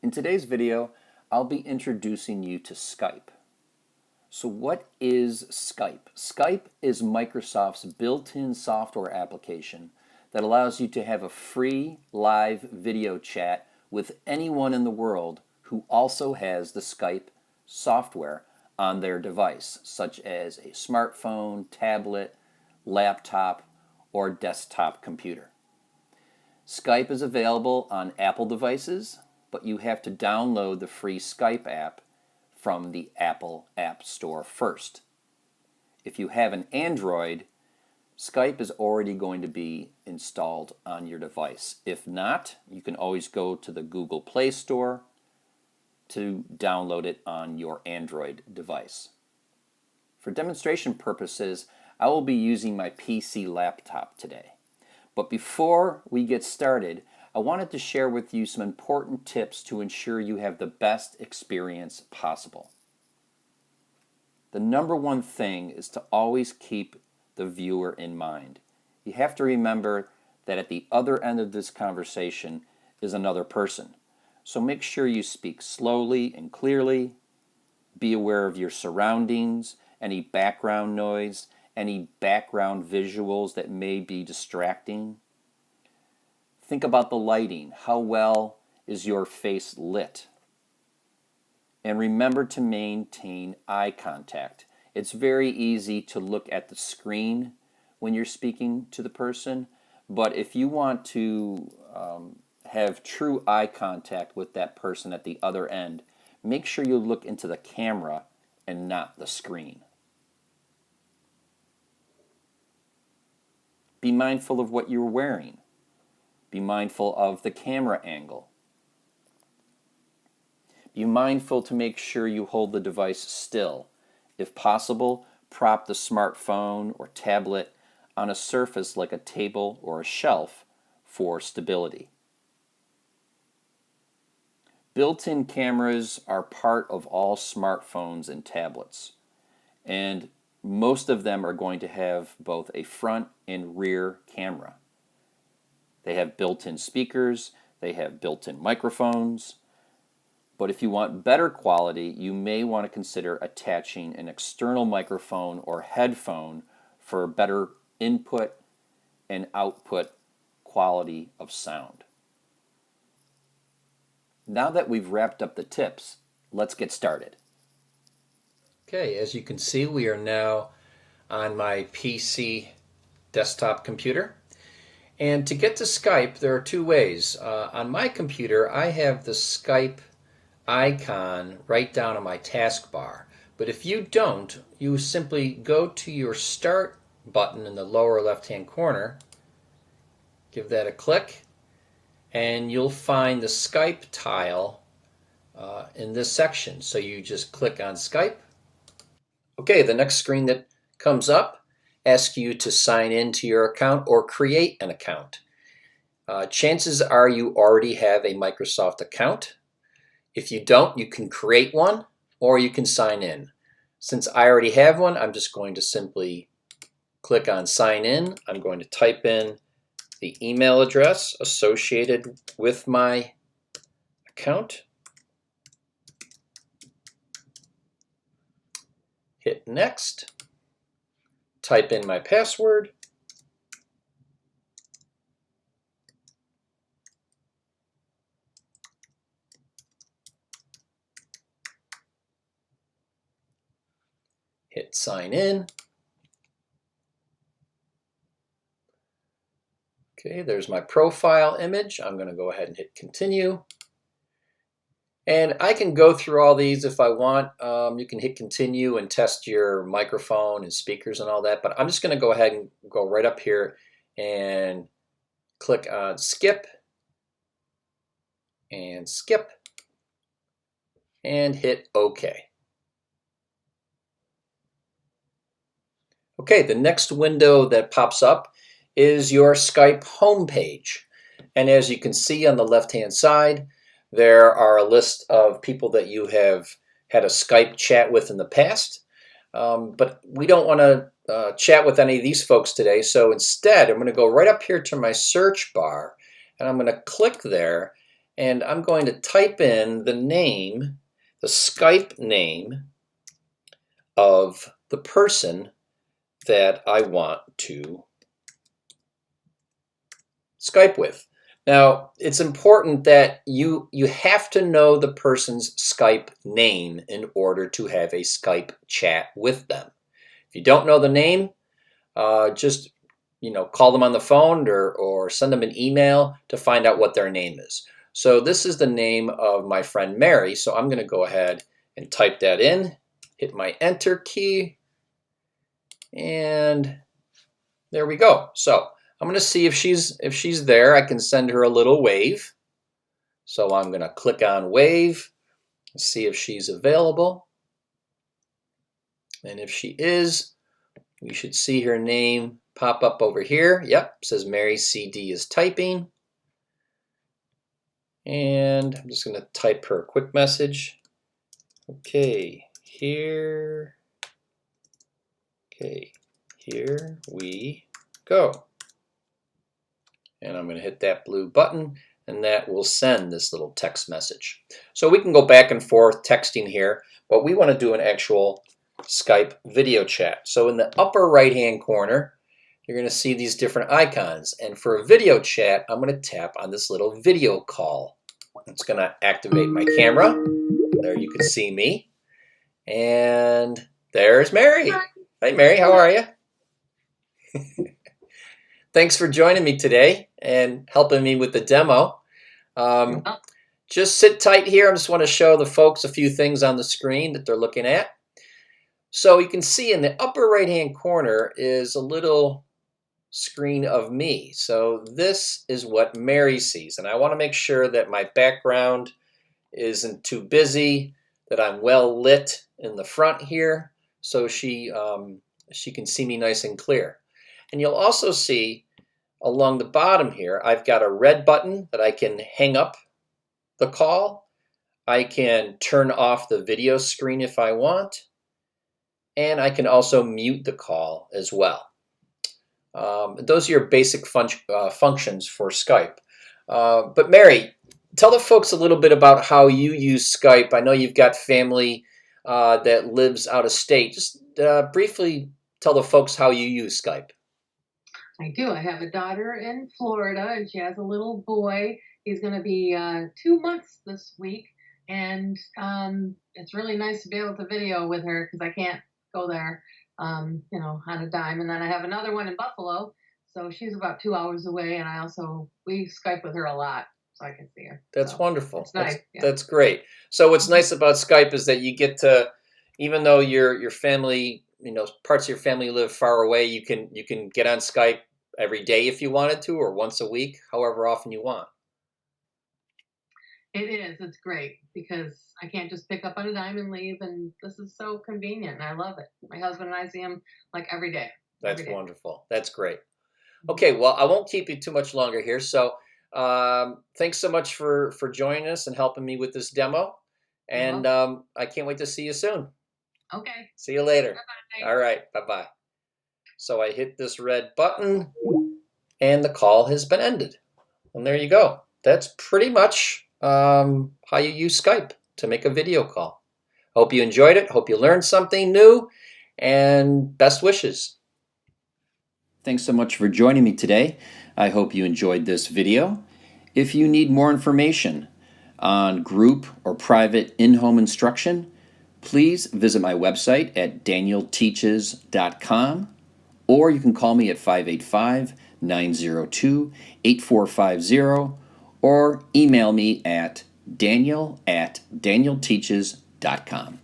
In today's video, I'll be introducing you to Skype. So what is Skype? Skype is Microsoft's built-in software application that allows you to have a free live video chat with anyone in the world who also has the Skype software on their device, such as a smartphone, tablet, laptop, or desktop computer. Skype is available on Apple devices, but you have to download the free Skype app from the Apple App Store first. If you have an Android, Skype is already going to be installed on your device. If not, you can always go to the Google Play Store to download it on your Android device. For demonstration purposes, I will be using my PC laptop today. But before we get started, I wanted to share with you some important tips to ensure you have the best experience possible. The number one thing is to always keep the viewer in mind. You have to remember that at the other end of this conversation is another person. So make sure you speak slowly and clearly. Be aware of your surroundings, any background noise, any background visuals that may be distracting. Think about the lighting. How well is your face lit? And remember to maintain eye contact. It's very easy to look at the screen when you're speaking to the person, but if you want to have true eye contact with that person at the other end, make sure you look into the camera and not the screen. Be mindful of what you're wearing. Be mindful of the camera angle. Be mindful to make sure you hold the device still. If possible, prop the smartphone or tablet on a surface like a table or a shelf for stability. Built-in cameras are part of all smartphones and tablets, and most of them are going to have both a front and rear camera. They have built-in speakers, they have built-in microphones, but if you want better quality, you may want to consider attaching an external microphone or headphone for better input and output quality of sound. Now that we've wrapped up the tips, let's get started. Okay, as you can see, we are now on my PC desktop computer. And to get to Skype, there are two ways. On my computer, I have the Skype icon right down on my taskbar. But if you don't, you simply go to your Start button in the lower left-hand corner, give that a click, and you'll find the Skype tile in this section. So you just click on Skype. Okay, the next screen that comes up asks you to sign in to your account or create an account. Chances are you already have a Microsoft account. If you don't, you can create one or you can sign in. Since I already have one, I'm just going to simply click on sign in. I'm going to type in the email address associated with my account. Hit next, type in my password, hit sign in. Okay, there's my profile image. I'm going to go ahead and hit continue. And I can go through all these if I want. You can hit continue and test your microphone and speakers and all that, but I'm just going to go ahead and go right up here and click on skip and skip and hit OK. Okay, the next window that pops up is your Skype homepage. And as you can see on the left-hand side, there are a list of people that you have had a Skype chat with in the past, but we don't want to chat with any of these folks today. So instead, I'm going to go right up here to my search bar, and I'm going to click there, and I'm going to type in the name, the Skype name of the person that I want to Skype with. Now, it's important that you have to know the person's Skype name in order to have a Skype chat with them. If you don't know the name, just call them on the phone or send them an email to find out what their name is. So this is the name of my friend Mary, so I'm going to go ahead and type that in, hit my enter key, and there we go. So I'm going to see if she's there. I can send her a little wave. So I'm going to click on wave and see if she's available. And if she is, we should see her name pop up over here. Yep, says Mary CD is typing. And I'm just going to type her a quick message. Okay, here we go. And I'm going to hit that blue button, and that will send this little text message. So we can go back and forth texting here, but we want to do an actual Skype video chat. So in the upper right hand corner, you're going to see these different icons. And for a video chat, I'm going to tap on this little video call. It's going to activate my camera. There you can see me. And there's Mary. Hi, Mary. How are you? Thanks for joining me today and helping me with the demo. Just sit tight here. I just want to show the folks a few things on the screen that they're looking at. So you can see in the upper right-hand corner is a little screen of me. So this is what Mary sees. And I want to make sure that my background isn't too busy, that I'm well lit in the front here so she can see me nice and clear. And you'll also see along the bottom here, I've got a red button that I can hang up the call. I can turn off the video screen if I want. And I can also mute the call as well. Those are your basic functions for Skype. But Mary, tell the folks a little bit about how you use Skype. I know you've got family that lives out of state. Just briefly tell the folks how you use Skype. I do. I have a daughter in Florida, and she has a little boy. He's going to be 2 months this week, and it's really nice to be able to video with her because I can't go there, on a dime. And then I have another one in Buffalo, so she's about 2 hours away, and we Skype with her a lot, so I can see her. That's wonderful. It's nice. That's great. So what's nice about Skype is that you get to, even though your family, parts of your family live far away, you can get on Skype every day if you wanted to, or once a week, however often you want. It is. It's great because I can't just pick up on a dime and leave, and this is so convenient, and I love it. My husband and I see him like every day. That's wonderful. That's great. Okay, well, I won't keep you too much longer here. So thanks so much for joining us and helping me with this demo. And I can't wait to see you soon. Okay. See you later. Bye-bye. All right. Bye-bye. So I hit this red button, and the call has been ended. And there you go. That's pretty much how you use Skype to make a video call. Hope you enjoyed it. Hope you learned something new. And best wishes. Thanks so much for joining me today. I hope you enjoyed this video. If you need more information on group or private in-home instruction, please visit my website at danielteaches.com, or you can call me at 585-902-8450, or email me at daniel@danielteaches.com.